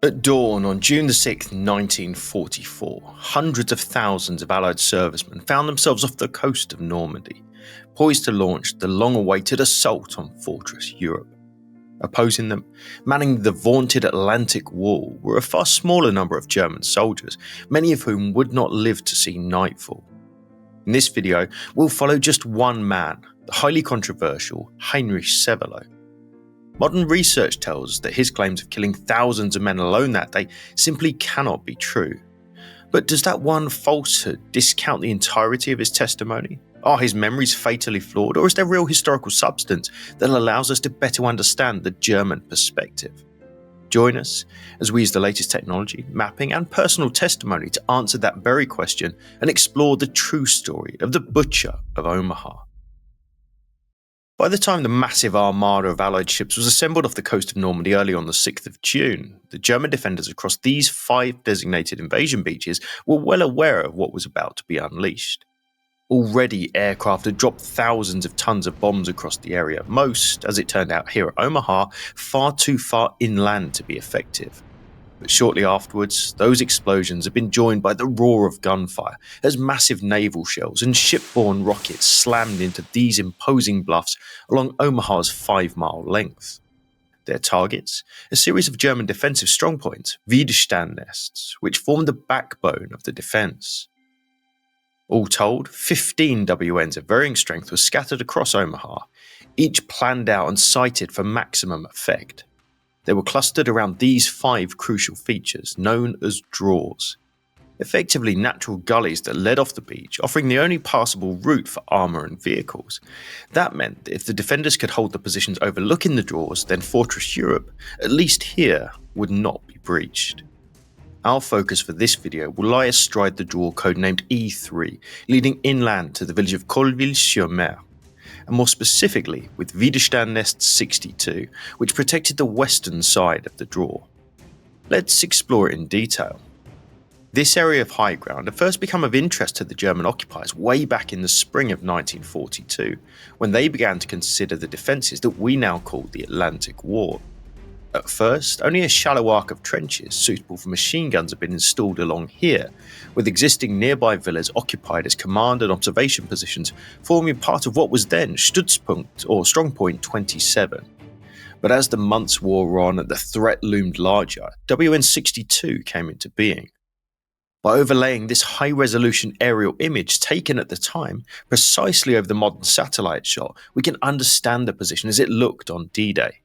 At dawn on June 6, 1944, hundreds of thousands of Allied servicemen found themselves off the coast of Normandy, poised to launch the long-awaited assault on Fortress Europe. Opposing them, manning the vaunted Atlantic Wall, were a far smaller number of German soldiers, many of whom would not live to see nightfall. In this video, we'll follow just one man, the highly controversial Heinrich Severloh. Modern research tells us that his claims of killing thousands of men alone that day simply cannot be true. But does that one falsehood discount the entirety of his testimony? Are his memories fatally flawed, or is there real historical substance that allows us to better understand the German perspective? Join us as we use the latest technology, mapping, and personal testimony to answer that very question and explore the true story of the Butcher of Omaha. By the time the massive armada of Allied ships was assembled off the coast of Normandy early on the 6th of June, the German defenders across these 5 designated invasion beaches were well aware of what was about to be unleashed. Already, aircraft had dropped thousands of tons of bombs across the area, most, as it turned out here at Omaha, far too far inland to be effective. But shortly afterwards, those explosions had been joined by the roar of gunfire as massive naval shells and shipborne rockets slammed into these imposing bluffs along Omaha's 5-mile length. Their targets? A series of German defensive strongpoints, Widerstand nests, which formed the backbone of the defense. All told, 15 WNs of varying strength were scattered across Omaha, each planned out and sighted for maximum effect. They were clustered around these 5 crucial features, known as draws. Effectively natural gullies that led off the beach, offering the only passable route for armour and vehicles. That meant that if the defenders could hold the positions overlooking the draws, then Fortress Europe, at least here, would not be breached. Our focus for this video will lie astride the draw codenamed E3, leading inland to the village of Colville-sur-Mer, and more specifically with Widerstand Nest 62, which protected the western side of the draw. Let's explore it in detail. This area of high ground had first become of interest to the German occupiers way back in the spring of 1942, when they began to consider the defences that we now call the Atlantic Wall. At first, only a shallow arc of trenches suitable for machine guns had been installed along here, with existing nearby villas occupied as command and observation positions, forming part of what was then Stützpunkt or Strongpoint 27. But as the months wore on and the threat loomed larger, WN62 came into being. By overlaying this high-resolution aerial image taken at the time, precisely over the modern satellite shot, we can understand the position as it looked on D-Day.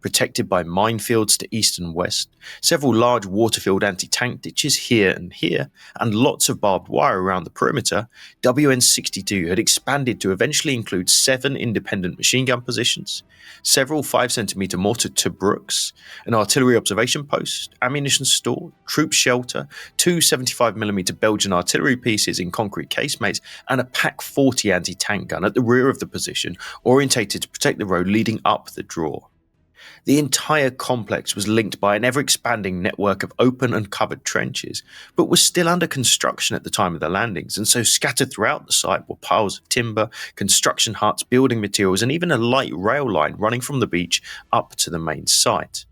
Protected by minefields to east and west, several large water-filled anti-tank ditches here and here, and lots of barbed wire around the perimeter, WN62 had expanded to eventually include 7 independent machine gun positions, several 5cm mortar Tobruks, an artillery observation post, ammunition store, troop shelter, 2 75mm Belgian artillery pieces in concrete casemates, and a Pak 40 anti-tank gun at the rear of the position, orientated to protect the road leading up the draw. The entire complex was linked by an ever-expanding network of open and covered trenches, but was still under construction at the time of the landings, and so scattered throughout the site were piles of timber, construction huts, building materials, and even a light rail line running from the beach up to the main site.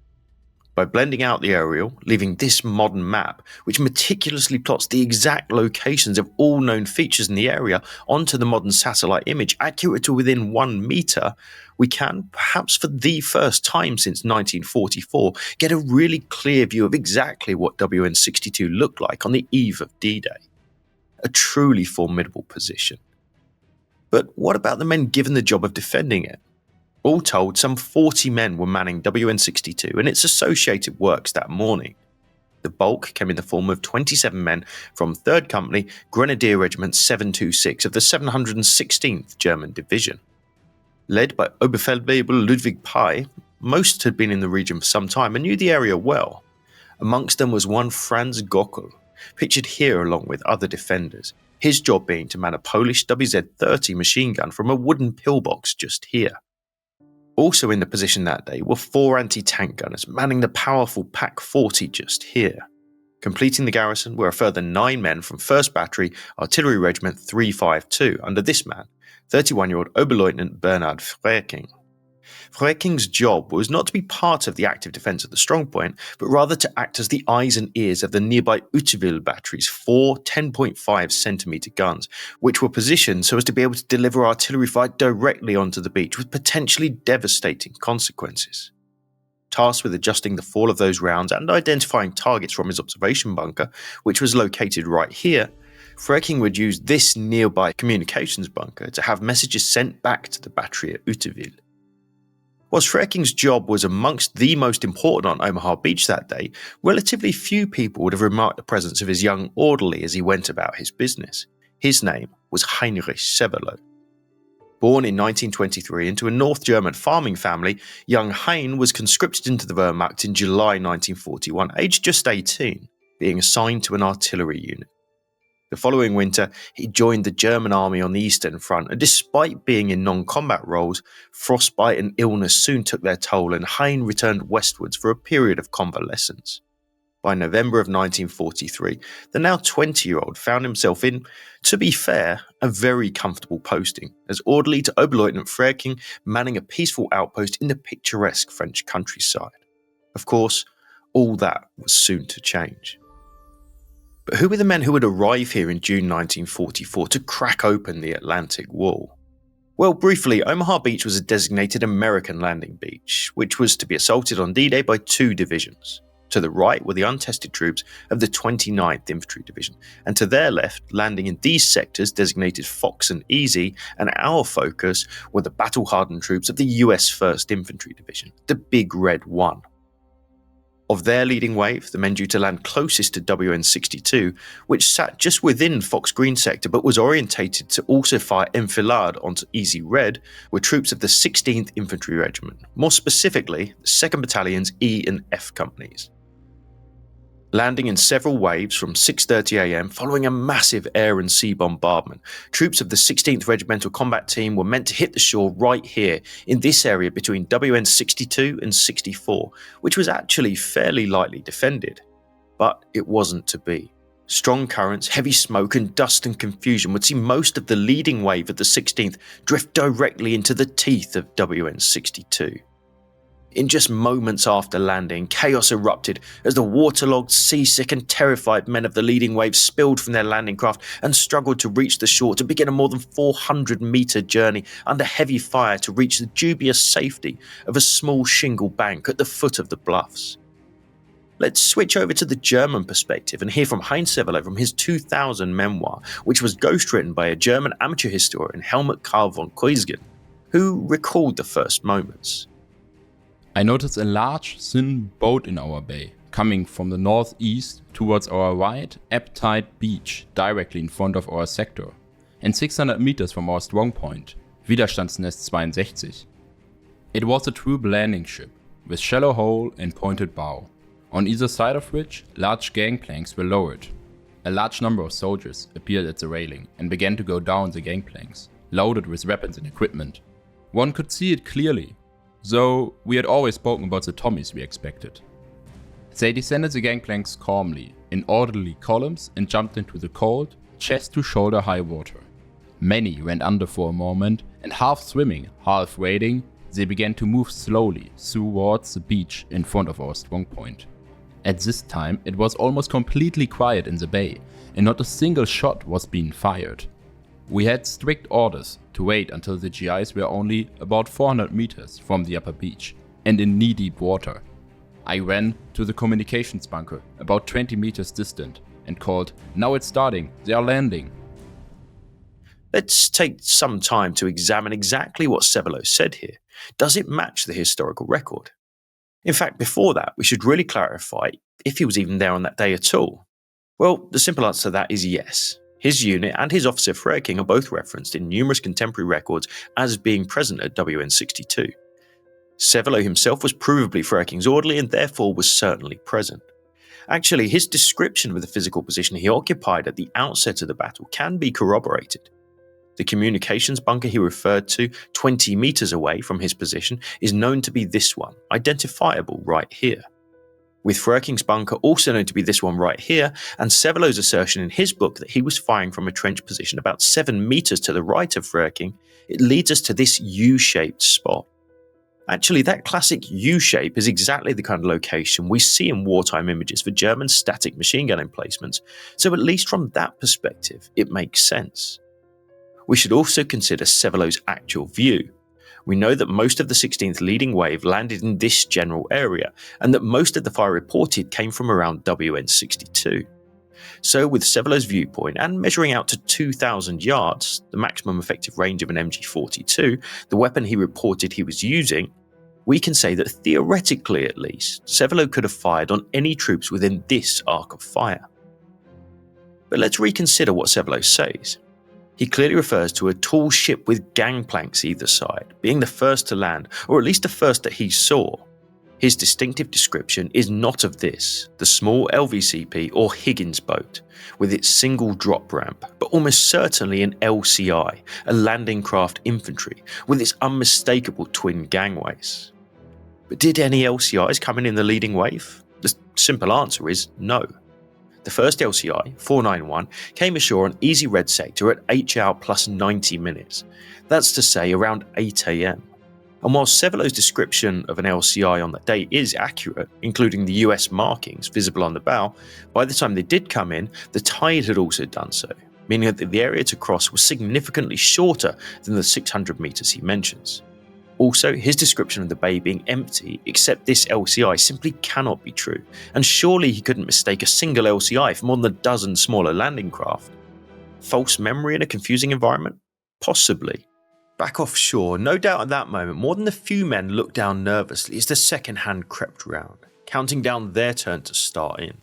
By blending out the aerial, leaving this modern map, which meticulously plots the exact locations of all known features in the area onto the modern satellite image, accurate to within 1 metre, we can, perhaps for the first time since 1944, get a really clear view of exactly what WN62 looked like on the eve of D-Day. A truly formidable position. But what about the men given the job of defending it? All told, some 40 men were manning WN62 and its associated works that morning. The bulk came in the form of 27 men from 3rd Company, Grenadier Regiment 726 of the 716th German Division. Led by Oberfeldwebel Ludwig Pai, most had been in the region for some time and knew the area well. Amongst them was one Franz Gockel, pictured here along with other defenders, his job being to man a Polish WZ-30 machine gun from a wooden pillbox just here. Also in the position that day were 4 anti-tank gunners manning the powerful Pak 40 just here. Completing the garrison were a further 9 men from 1st Battery Artillery Regiment 352 under this man, 31-year-old Oberleutnant Bernhard Freking. Frecking's job was not to be part of the active defence of the strongpoint, but rather to act as the eyes and ears of the nearby Uteville battery's 4 10.5cm guns, which were positioned so as to be able to deliver artillery fire directly onto the beach with potentially devastating consequences. Tasked with adjusting the fall of those rounds and identifying targets from his observation bunker, which was located right here, Frecking would use this nearby communications bunker to have messages sent back to the battery at Uteville. Whilst Frecking's job was amongst the most important on Omaha Beach that day, relatively few people would have remarked the presence of his young orderly as he went about his business. His name was Heinrich Severloh. Born in 1923 into a North German farming family, young Hein was conscripted into the Wehrmacht in July 1941, aged just 18, being assigned to an artillery unit. The following winter, he joined the German army on the Eastern Front, and despite being in non-combat roles, frostbite and illness soon took their toll, and Hein returned westwards for a period of convalescence. By November of 1943, the now 20-year-old found himself in, to be fair, a very comfortable posting, as orderly to Oberleutnant Frecking, manning a peaceful outpost in the picturesque French countryside. Of course, all that was soon to change. But who were the men who would arrive here in June 1944 to crack open the Atlantic Wall? Well, briefly, Omaha Beach was a designated American landing beach, which was to be assaulted on D-Day by 2 divisions. To the right were the untested troops of the 29th Infantry Division, and to their left, landing in these sectors designated Fox and Easy, and our focus were the battle-hardened troops of the US 1st Infantry Division, the Big Red One. Of their leading wave, the men due to land closest to WN-62, which sat just within Fox Green sector but was orientated to also fire enfilade onto Easy Red, were troops of the 16th Infantry Regiment, more specifically the 2nd Battalion's E and F companies. Landing in several waves from 6:30 am following a massive air and sea bombardment, troops of the 16th Regimental Combat Team were meant to hit the shore right here in this area between WN-62 and 64, which was actually fairly lightly defended. But it wasn't to be. Strong currents, heavy smoke and dust and confusion would see most of the leading wave of the 16th drift directly into the teeth of WN-62. In just moments after landing, chaos erupted as the waterlogged, seasick and terrified men of the leading wave spilled from their landing craft and struggled to reach the shore to begin a more than 400-metre journey under heavy fire to reach the dubious safety of a small shingle bank at the foot of the bluffs. Let's switch over to the German perspective and hear from Heinrich Severloh from his 2000 memoir, which was ghostwritten by a German amateur historian, Helmut Karl von Keusgen, who recalled the first moments. I noticed a large, thin boat in our bay, coming from the northeast towards our wide, ebb-tide beach directly in front of our sector, and 600 meters from our strongpoint, Widerstandsnest 62. It was a troop landing ship, with shallow hull and pointed bow, on either side of which large gangplanks were lowered. A large number of soldiers appeared at the railing and began to go down the gangplanks, loaded with weapons and equipment. One could see it clearly, though we had always spoken about the Tommies we expected. They descended the gangplanks calmly, in orderly columns, and jumped into the cold, chest-to-shoulder high water. Many went under for a moment, and half swimming, half wading, they began to move slowly towards the beach in front of our strongpoint. At this time, it was almost completely quiet in the bay, and not a single shot was being fired. We had strict orders to wait until the GIs were only about 400 meters from the upper beach and in knee-deep water. I ran to the communications bunker about 20 meters distant and called, "Now it's starting, they are landing." Let's take some time to examine exactly what Severloh said here. Does it match the historical record? In fact, before that, we should really clarify if he was even there on that day at all. Well, the simple answer to that is yes. His unit and his officer Frecking are both referenced in numerous contemporary records as being present at WN-62. Severloh himself was provably Frecking's orderly and therefore was certainly present. Actually, his description of the physical position he occupied at the outset of the battle can be corroborated. The communications bunker he referred to, 20 meters away from his position, is known to be this one, identifiable right here. With Frecking's bunker also known to be this one right here, and Severloh's assertion in his book that he was firing from a trench position about 7 meters to the right of Frecking, it leads us to this U-shaped spot. Actually, that classic U-shape is exactly the kind of location we see in wartime images for German static machine gun emplacements, so at least from that perspective, it makes sense. We should also consider Severloh's actual view. We know that most of the 16th leading wave landed in this general area, and that most of the fire reported came from around WN62. So with Severloh's viewpoint and measuring out to 2,000 yards, the maximum effective range of an MG42, the weapon he reported he was using, we can say that theoretically at least, Severloh could have fired on any troops within this arc of fire. But let's reconsider what Severloh says. He clearly refers to a tall ship with gangplanks either side, being the first to land, or at least the first that he saw. His distinctive description is not of this, the small LVCP or Higgins boat, with its single drop ramp, but almost certainly an LCI, a landing craft infantry, with its unmistakable twin gangways. But did any LCIs come in the leading wave? The simple answer is no. The first LCI, 491, came ashore on Easy Red sector at HL plus 90 minutes. That's to say around 8 AM. And while Severloh's description of an LCI on that day is accurate, including the US markings visible on the bow, by the time they did come in, the tide had also done so, meaning that the area to cross was significantly shorter than the 600 meters he mentions. Also, his description of the bay being empty, except this LCI, simply cannot be true, and surely he couldn't mistake a single LCI for more than a dozen smaller landing craft. False memory in a confusing environment? Possibly. Back offshore, no doubt at that moment, more than a few men looked down nervously as the second hand crept round, counting down their turn to start in,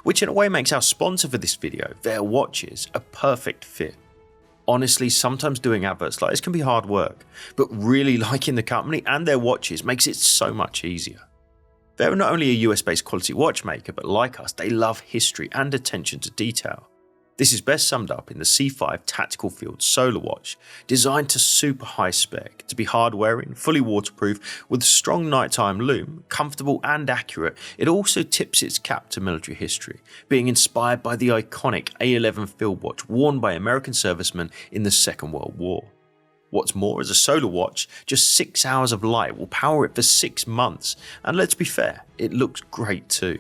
which in a way makes our sponsor for this video, their watches, a perfect fit. Honestly, sometimes doing adverts like this can be hard work, but really liking the company and their watches makes it so much easier. They're not only a US based quality watchmaker, but like us, they love history and attention to detail. This is best summed up in the C5 Tactical Field Solar Watch, designed to super high spec, to be hard wearing, fully waterproof, with a strong nighttime lume, comfortable and accurate. It also tips its cap to military history, being inspired by the iconic A11 field watch worn by American servicemen in the Second World War. What's more, as a solar watch, just 6 hours of light will power it for 6 months, and let's be fair, it looks great too.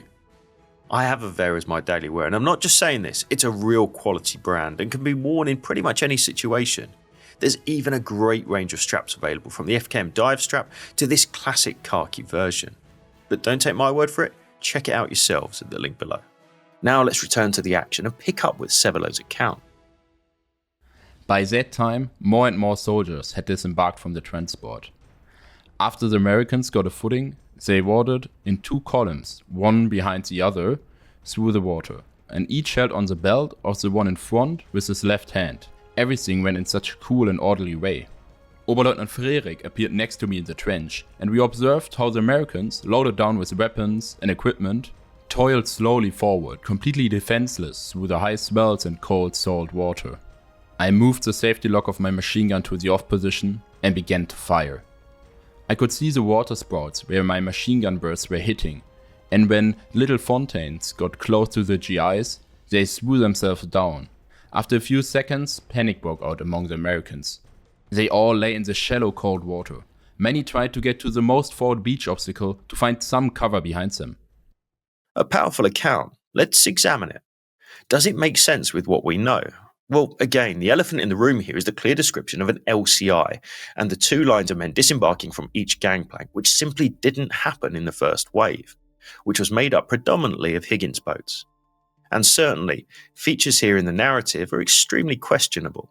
I have a Vera as my daily wear, and I'm not just saying this, it's a real quality brand and can be worn in pretty much any situation. There's even a great range of straps available, from the FKM dive strap to this classic khaki version. But don't take my word for it, check it out yourselves at the link below. Now let's return to the action and pick up with Severloh's account. By that time, more and more soldiers had disembarked from the transport. After the Americans got a footing, they watered in 2 columns, one behind the other, through the water, and each held on the belt of the one in front with his left hand. Everything went in such a cool and orderly way. Oberleutnant Frerich appeared next to me in the trench, and we observed how the Americans, loaded down with weapons and equipment, toiled slowly forward, completely defenseless through the high smells and cold salt water. I moved the safety lock of my machine gun to the off position and began to fire. I could see the water spouts where my machine gun bursts were hitting, and when little fontaines got close to the GIs, they threw themselves down. After a few seconds, panic broke out among the Americans. They all lay in the shallow cold water. Many tried to get to the most forward beach obstacle to find some cover behind them. A powerful account. Let's examine it. Does it make sense with what we know? Well, again, the elephant in the room here is the clear description of an LCI and the 2 lines of men disembarking from each gangplank, which simply didn't happen in the first wave, which was made up predominantly of Higgins boats. And certainly, features here in the narrative are extremely questionable.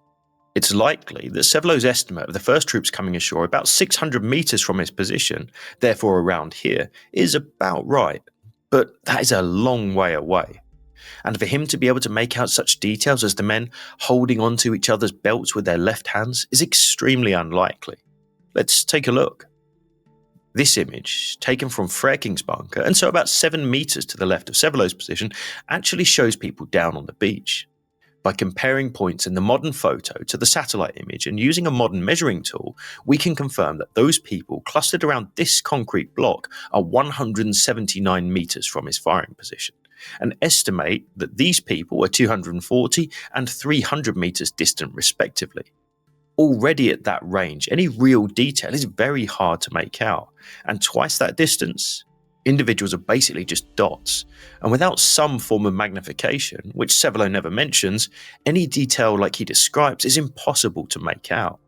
It's likely that Severloh's estimate of the first troops coming ashore about 600 meters from his position, therefore around here, is about right, but that is a long way away. And for him to be able to make out such details as the men holding onto each other's belts with their left hands is extremely unlikely. Let's take a look. This image, taken from Frerking's bunker, and so about 7 meters to the left of Severloh's position, actually shows people down on the beach. By comparing points in the modern photo to the satellite image and using a modern measuring tool, we can confirm that those people clustered around this concrete block are 179 meters from his firing position, and estimate that these people are 240 and 300 meters distant respectively. Already at that range, any real detail is very hard to make out, and twice that distance, individuals are basically just dots, and without some form of magnification, which Severloh never mentions, any detail like he describes is impossible to make out.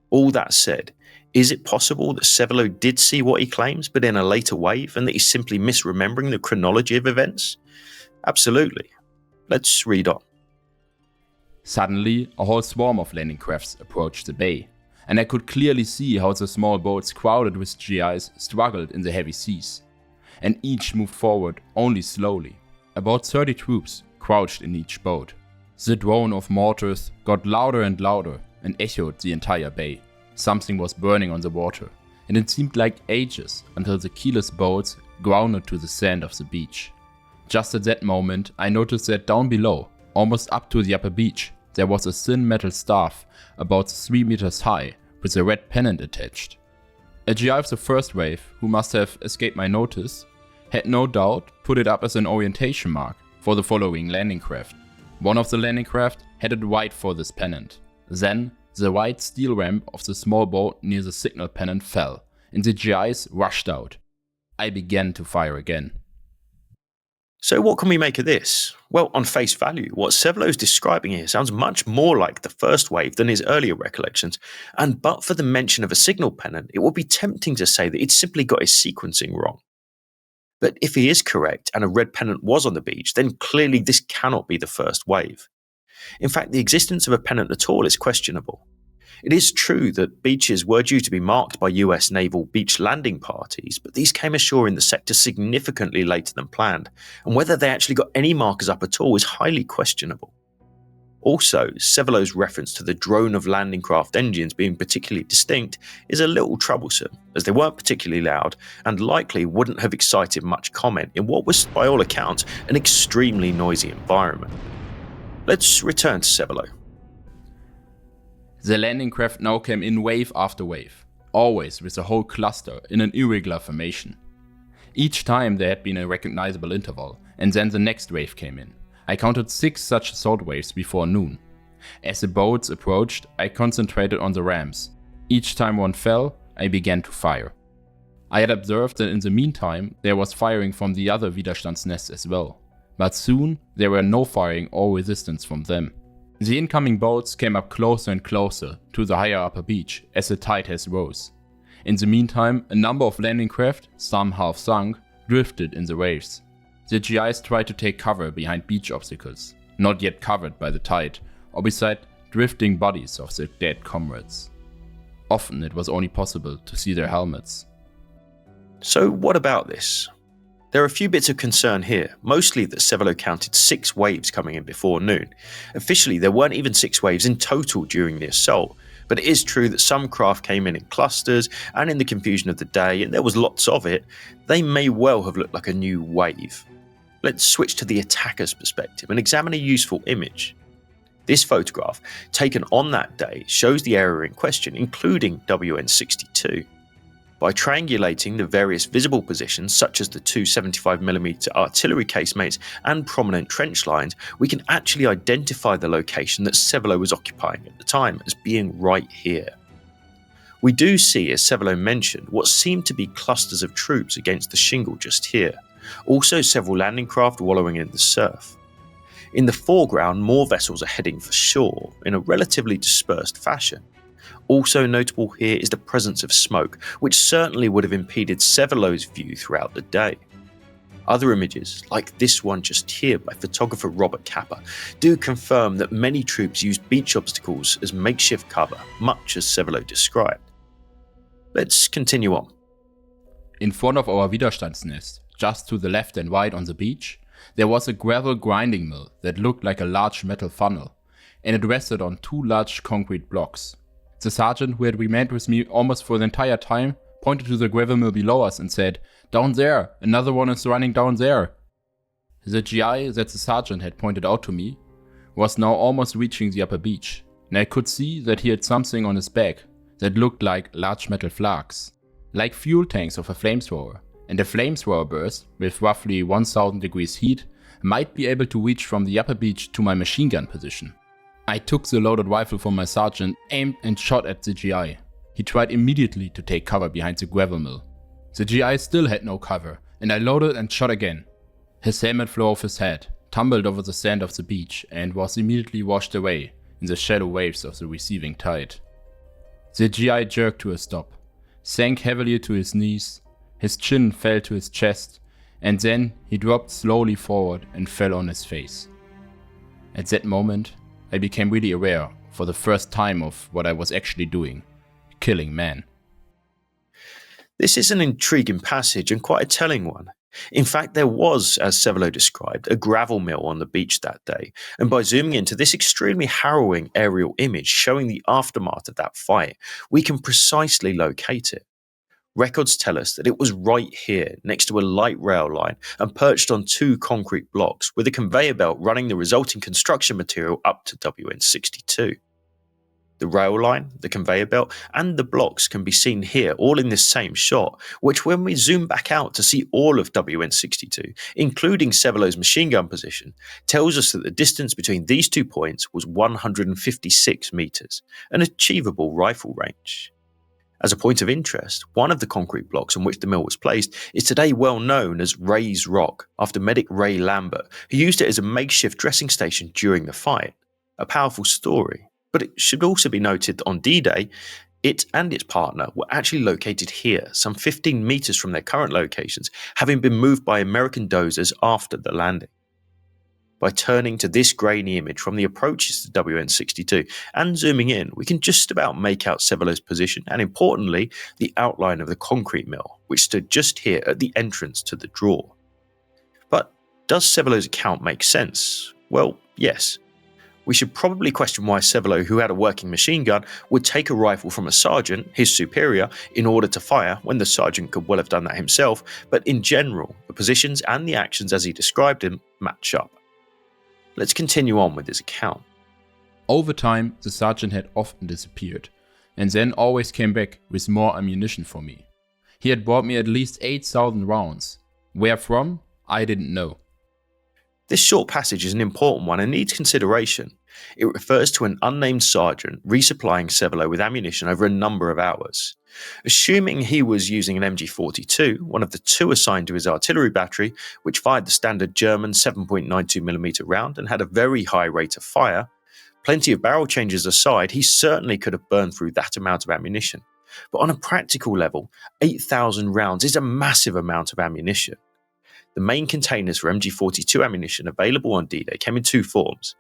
All that said, is it possible that Severloh did see what he claims, but in a later wave, and that he's simply misremembering the chronology of events? Absolutely. Let's read on. Suddenly, a whole swarm of landing crafts approached the bay, and I could clearly see how the small boats crowded with GIs struggled in the heavy seas, and each moved forward only slowly. About 30 troops crouched in each boat. The drone of mortars got louder and louder and echoed the entire bay. Something was burning on the water, and it seemed like ages until the keyless boats grounded to the sand of the beach. Just at that moment, I noticed that down below, almost up to the upper beach, there was a thin metal staff about 3 meters high with a red pennant attached. A GI of the first wave, who must have escaped my notice, had no doubt put it up as an orientation mark for the following landing craft. One of the landing craft headed wide for this pennant. Then, the white steel ramp of the small boat near the signal pennant fell, and the GIs rushed out. I began to fire again. So what can we make of this? Well, on face value, what Severloh is describing here sounds much more like the first wave than his earlier recollections, and but for the mention of a signal pennant, it would be tempting to say that he'd simply got his sequencing wrong. But if he is correct and a red pennant was on the beach, then clearly this cannot be the first wave. In fact, the existence of a pennant at all is questionable. It is true that beaches were due to be marked by US naval beach landing parties, but these came ashore in the sector significantly later than planned, and whether they actually got any markers up at all is highly questionable. Also, Severloh's reference to the drone of landing craft engines being particularly distinct is a little troublesome, as they weren't particularly loud and likely wouldn't have excited much comment in what was, by all accounts, an extremely noisy environment. Let's return to Severloh. The landing craft now came in wave after wave, always with a whole cluster in an irregular formation. Each time there had been a recognizable interval, and then the next wave came in. I counted 6 such assault waves before noon. As the boats approached, I concentrated on the rams. Each time one fell, I began to fire. I had observed that in the meantime there was firing from the other Widerstandsnests as well, but soon there were no firing or resistance from them. The incoming boats came up closer and closer to the higher upper beach as the tide has rose. In the meantime, a number of landing craft, some half sunk, drifted in the waves. The GIs tried to take cover behind beach obstacles, not yet covered by the tide, or beside drifting bodies of their dead comrades. Often it was only possible to see their helmets. So what about this? There are a few bits of concern here, mostly that Severloh counted 6 waves coming in before noon. Officially, there weren't even 6 waves in total during the assault, but it is true that some craft came in clusters, and in the confusion of the day, and there was lots of it, they may well have looked like a new wave. Let's switch to the attacker's perspective and examine a useful image. This photograph, taken on that day, shows the area in question, including WN62. By triangulating the various visible positions, such as the 2 75mm artillery casemates and prominent trench lines, we can actually identify the location that Severloh was occupying at the time as being right here. We do see, as Severloh mentioned, what seemed to be clusters of troops against the shingle just here, also several landing craft wallowing in the surf. In the foreground, more vessels are heading for shore in a relatively dispersed fashion. Also notable here is the presence of smoke, which certainly would have impeded Severloh's view throughout the day. Other images, like this one just here by photographer Robert Kappa, do confirm that many troops used beach obstacles as makeshift cover, much as Severloh described. Let's continue on. In front of our Widerstandsnest, just to the left and right on the beach, there was a gravel grinding mill that looked like a large metal funnel, and it rested on 2 large concrete blocks. The sergeant, who had remained with me almost for the entire time, pointed to the gravel mill below us and said, "Down there! Another one is running down there!" The GI that the sergeant had pointed out to me was now almost reaching the upper beach, and I could see that he had something on his back that looked like large metal flags, like fuel tanks of a flamethrower, and a flamethrower burst with roughly 1000 degrees heat might be able to reach from the upper beach to my machine gun position. I took the loaded rifle from my sergeant, aimed and shot at the GI. He tried immediately to take cover behind the gravel mill. The GI still had no cover, and I loaded and shot again. His helmet flew off his head, tumbled over the sand of the beach, and was immediately washed away in the shallow waves of the receiving tide. The GI jerked to a stop, sank heavily to his knees, his chin fell to his chest, and then he dropped slowly forward and fell on his face. At that moment, I became really aware for the first time of what I was actually doing, killing men. This is an intriguing passage and quite a telling one. In fact, there was, as Severloh described, a gravel mill on the beach that day, and by zooming into this extremely harrowing aerial image showing the aftermath of that fight, we can precisely locate it. Records tell us that it was right here, next to a light rail line and perched on two concrete blocks, with a conveyor belt running the resulting construction material up to WN62. The rail line, the conveyor belt, and the blocks can be seen here, all in this same shot, which when we zoom back out to see all of WN62, including Severloh's machine gun position, tells us that the distance between these 2 points was 156 meters, an achievable rifle range. As a point of interest, one of the concrete blocks on which the mill was placed is today well known as Ray's Rock, after medic Ray Lambert, who used it as a makeshift dressing station during the fight. A powerful story. But it should also be noted that on D-Day, it and its partner were actually located here, some 15 meters from their current locations, having been moved by American dozers after the landing. By turning to this grainy image from the approaches to WN62 and zooming in, we can just about make out Severloh's position and, importantly, the outline of the concrete mill, which stood just here at the entrance to the draw. But does Severloh's account make sense? Well, yes. We should probably question why Severloh, who had a working machine gun, would take a rifle from a sergeant, his superior, in order to fire when the sergeant could well have done that himself, but in general, the positions and the actions as he described them match up. Let's continue on with his account. Over time, the sergeant had often disappeared, and then always came back with more ammunition for me. He had brought me at least 8,000 rounds. Where from? I didn't know. This short passage is an important one and needs consideration. It refers to an unnamed sergeant resupplying Severloh with ammunition over a number of hours. Assuming he was using an MG42, one of the two assigned to his artillery battery, which fired the standard German 7.92mm round and had a very high rate of fire, plenty of barrel changes aside, he certainly could have burned through that amount of ammunition. But on a practical level, 8,000 rounds is a massive amount of ammunition. The main containers for MG42 ammunition available on D-Day came in two forms.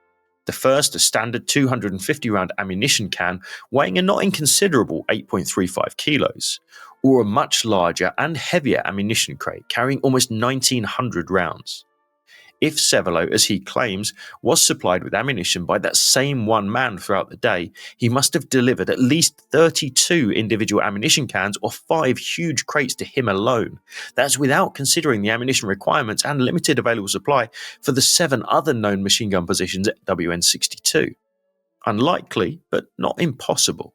The first, a standard 250 round ammunition can weighing a not inconsiderable 8.35 kilos, or a much larger and heavier ammunition crate carrying almost 1,900 rounds. If Severloh, as he claims, was supplied with ammunition by that same one man throughout the day, he must have delivered at least 32 individual ammunition cans or 5 huge crates to him alone. That's without considering the ammunition requirements and limited available supply for the 7 other known machine gun positions at WN62. Unlikely, but not impossible.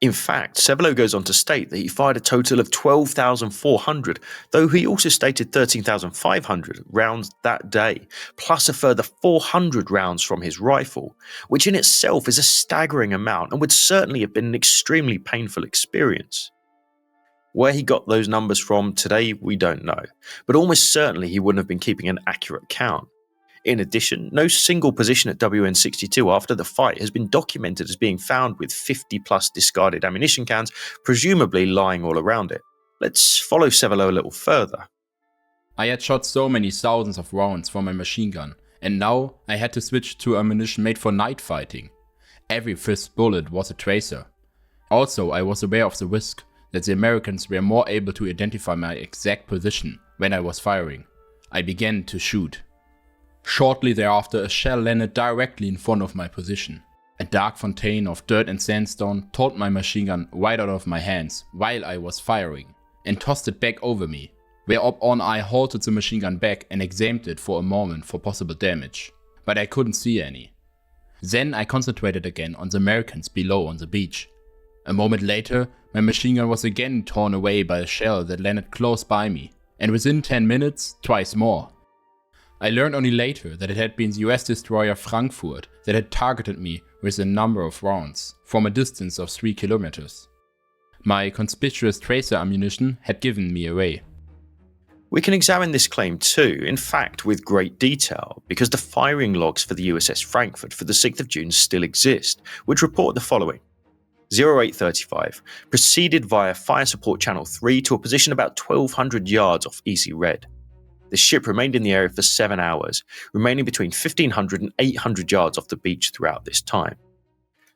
In fact, Severloh goes on to state that he fired a total of 12,400, though he also stated 13,500 rounds that day, plus a further 400 rounds from his rifle, which in itself is a staggering amount and would certainly have been an extremely painful experience. Where he got those numbers from today, we don't know, but almost certainly he wouldn't have been keeping an accurate count. In addition, no single position at WN62 after the fight has been documented as being found with 50 plus discarded ammunition cans, presumably lying all around it. Let's follow Severloh a little further. I had shot so many thousands of rounds from my machine gun, and now I had to switch to ammunition made for night fighting. Every fifth bullet was a tracer. Also, I was aware of the risk that the Americans were more able to identify my exact position when I was firing. I began to shoot. Shortly thereafter, a shell landed directly in front of my position. A dark fontaine of dirt and sandstone tore my machine gun right out of my hands while I was firing and tossed it back over me, whereupon I halted the machine gun back and examined it for a moment for possible damage, but I couldn't see any. Then I concentrated again on the Americans below on the beach. A moment later, my machine gun was again torn away by a shell that landed close by me, and within 10 minutes, twice more. I learned only later that it had been the US destroyer Frankfurt that had targeted me with a number of rounds from a distance of 3 kilometers. My conspicuous tracer ammunition had given me away. We can examine this claim too, in fact with great detail, because the firing logs for the USS Frankfurt for the 6th of June still exist, which report the following. 0835 proceeded via Fire Support Channel 3 to a position about 1,200 yards off Easy Red. The ship remained in the area for 7 hours, remaining between 1,500 and 800 yards off the beach throughout this time.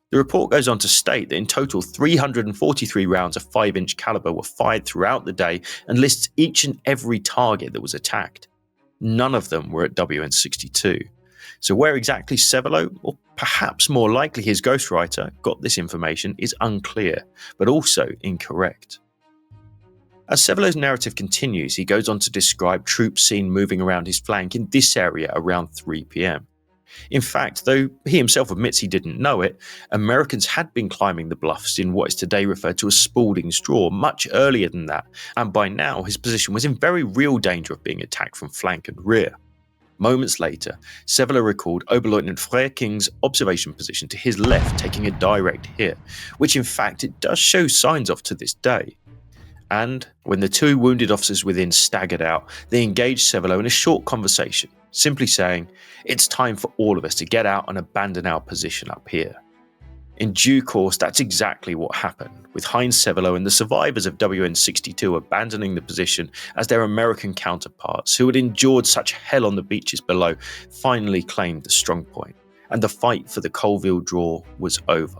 The report goes on to state that in total 343 rounds of 5-inch caliber were fired throughout the day and lists each and every target that was attacked. None of them were at WN62. So where exactly Severloh, or perhaps more likely his ghostwriter, got this information is unclear, but also incorrect. As Severloh's narrative continues, he goes on to describe troops seen moving around his flank in this area around 3 p.m. In fact, though he himself admits he didn't know it, Americans had been climbing the bluffs in what is today referred to as Spalding Straw much earlier than that, and by now his position was in very real danger of being attacked from flank and rear. Moments later, Severloh recalled Oberleutnant Frecking's observation position to his left taking a direct hit, which in fact it does show signs of to this day. And when the two wounded officers within staggered out, they engaged Severloh in a short conversation, simply saying, "It's time for all of us to get out and abandon our position up here." In due course, that's exactly what happened, with Heinrich Severloh and the survivors of WN62 abandoning the position as their American counterparts, who had endured such hell on the beaches below, finally claimed the strong point, and the fight for the Colville draw was over.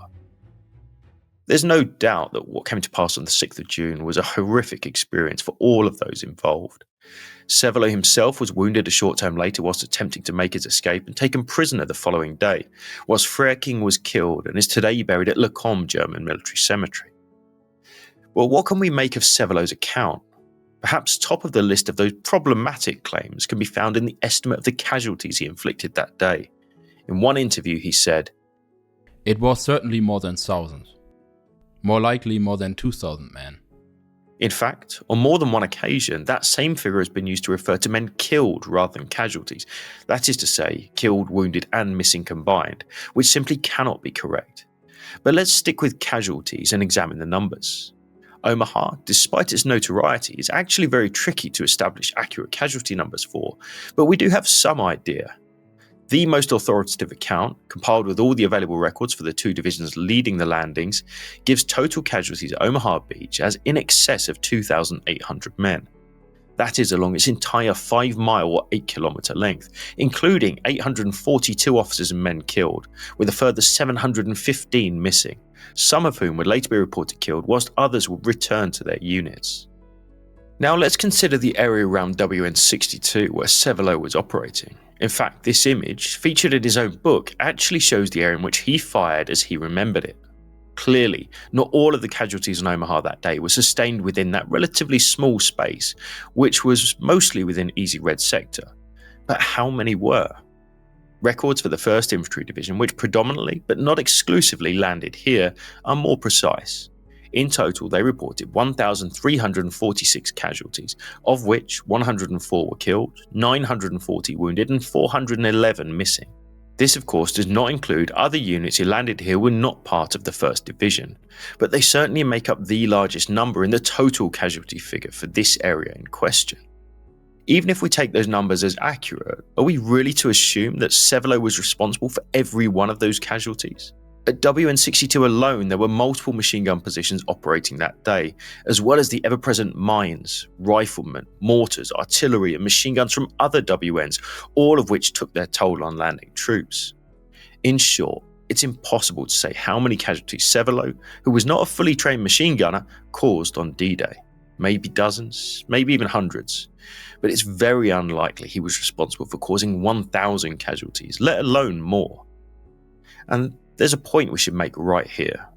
There's no doubt that what came to pass on the 6th of June was a horrific experience for all of those involved. Severloh himself was wounded a short time later whilst attempting to make his escape and taken prisoner the following day, whilst Frecking was killed and is today buried at Le Combe German Military Cemetery. Well, what can we make of Severloh's account? Perhaps top of the list of those problematic claims can be found in the estimate of the casualties he inflicted that day. In one interview he said, "It was certainly more than 1,000. More likely more than 2,000 men." In fact, on more than one occasion, that same figure has been used to refer to men killed rather than casualties. That is to say, killed, wounded and missing combined, which simply cannot be correct. But let's stick with casualties and examine the numbers. Omaha, despite its notoriety, is actually very tricky to establish accurate casualty numbers for, but we do have some idea. The most authoritative account, compiled with all the available records for the two divisions leading the landings, gives total casualties at Omaha Beach as in excess of 2,800 men. That is along its entire 5-mile or 8-kilometer length, including 842 officers and men killed, with a further 715 missing, some of whom would later be reported killed, whilst others would return to their units. Now let's consider the area around WN62 where Severloh was operating. In fact, this image, featured in his own book, actually shows the area in which he fired as he remembered it. Clearly, not all of the casualties on Omaha that day were sustained within that relatively small space, which was mostly within Easy Red sector. But how many were? Records for the 1st Infantry Division, which predominantly, but not exclusively, landed here, are more precise. In total, they reported 1,346 casualties, of which 104 were killed, 940 wounded, and 411 missing. This, of course, does not include other units who landed here were not part of the 1st Division, but they certainly make up the largest number in the total casualty figure for this area in question. Even if we take those numbers as accurate, are we really to assume that Severloh was responsible for every one of those casualties? At WN62 alone, there were multiple machine gun positions operating that day, as well as the ever-present mines, riflemen, mortars, artillery and machine guns from other WNs, all of which took their toll on landing troops. In short, it's impossible to say how many casualties Severloh, who was not a fully trained machine gunner, caused on D-Day. Maybe dozens, maybe even hundreds. But it's very unlikely he was responsible for causing 1,000 casualties, let alone more. And there's a point we should make right here.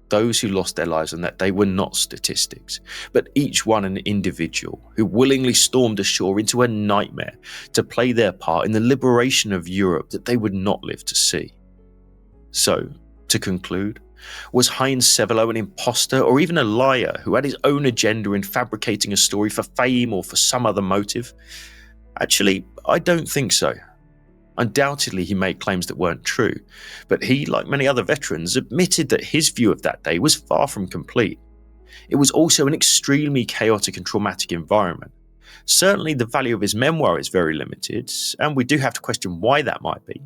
Those who lost their lives on that day were not statistics, but each one an individual who willingly stormed ashore into a nightmare to play their part in the liberation of Europe that they would not live to see. So, to conclude, was Heinrich Severloh an imposter or even a liar who had his own agenda in fabricating a story for fame or for some other motive? Actually, I don't think so. Undoubtedly, he made claims that weren't true, but he, like many other veterans, admitted that his view of that day was far from complete. It was also an extremely chaotic and traumatic environment. Certainly, the value of his memoir is very limited, and we do have to question why that might be.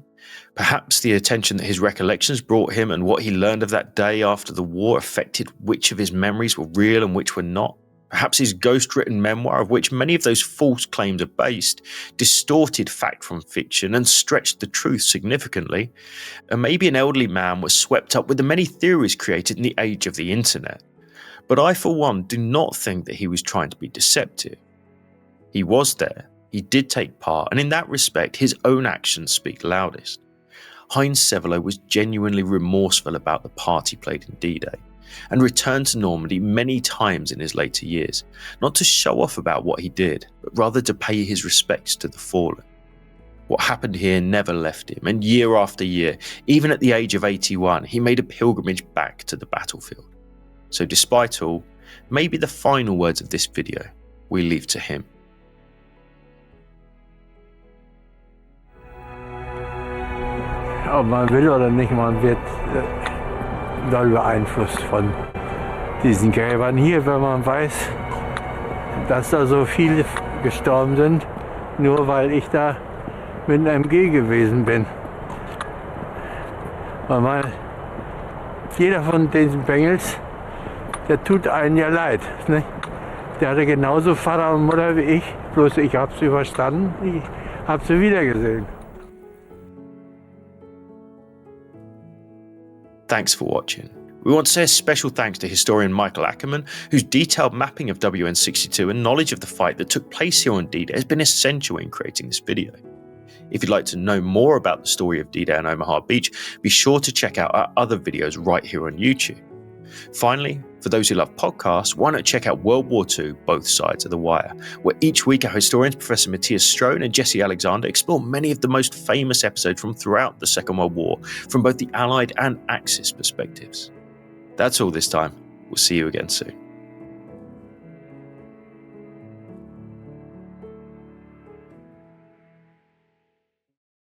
Perhaps the attention that his recollections brought him and what he learned of that day after the war affected which of his memories were real and which were not. Perhaps his ghost-written memoir, of which many of those false claims are based, distorted fact from fiction and stretched the truth significantly. And maybe an elderly man was swept up with the many theories created in the age of the internet. But I, for one, do not think that he was trying to be deceptive. He was there, he did take part, and in that respect, his own actions speak loudest. Heinrich Severloh was genuinely remorseful about the part he played in D-Day, and returned to Normandy many times in his later years, not to show off about what he did, but rather to pay his respects to the fallen. What happened here never left him, and year after year, even at the age of 81, he made a pilgrimage back to the battlefield. So despite all, maybe the final words of this video we leave to him. Ob man will oder nicht, man wird doll beeinflusst von diesen Gräbern hier, wenn man weiß, dass da so viele gestorben sind, nur weil ich da mit einem MG gewesen bin. Weil jeder von diesen Bengels, der tut einen ja leid. Ne? Der hatte genauso Vater und Mutter wie ich, bloß ich habe sie überstanden, ich habe sie wiedergesehen. Thanks for watching. We want to say a special thanks to historian Michael Ackerman, whose detailed mapping of WN62 and knowledge of the fight that took place here on D-Day has been essential in creating this video. If you'd like to know more about the story of D-Day on Omaha Beach, be sure to check out our other videos right here on YouTube. Finally, for those who love podcasts, why not check out World War II, Both Sides of the Wire, where each week our historians Professor Matthias Strone and Jesse Alexander explore many of the most famous episodes from throughout the Second World War from both the Allied and Axis perspectives. That's all this time. We'll see you again soon.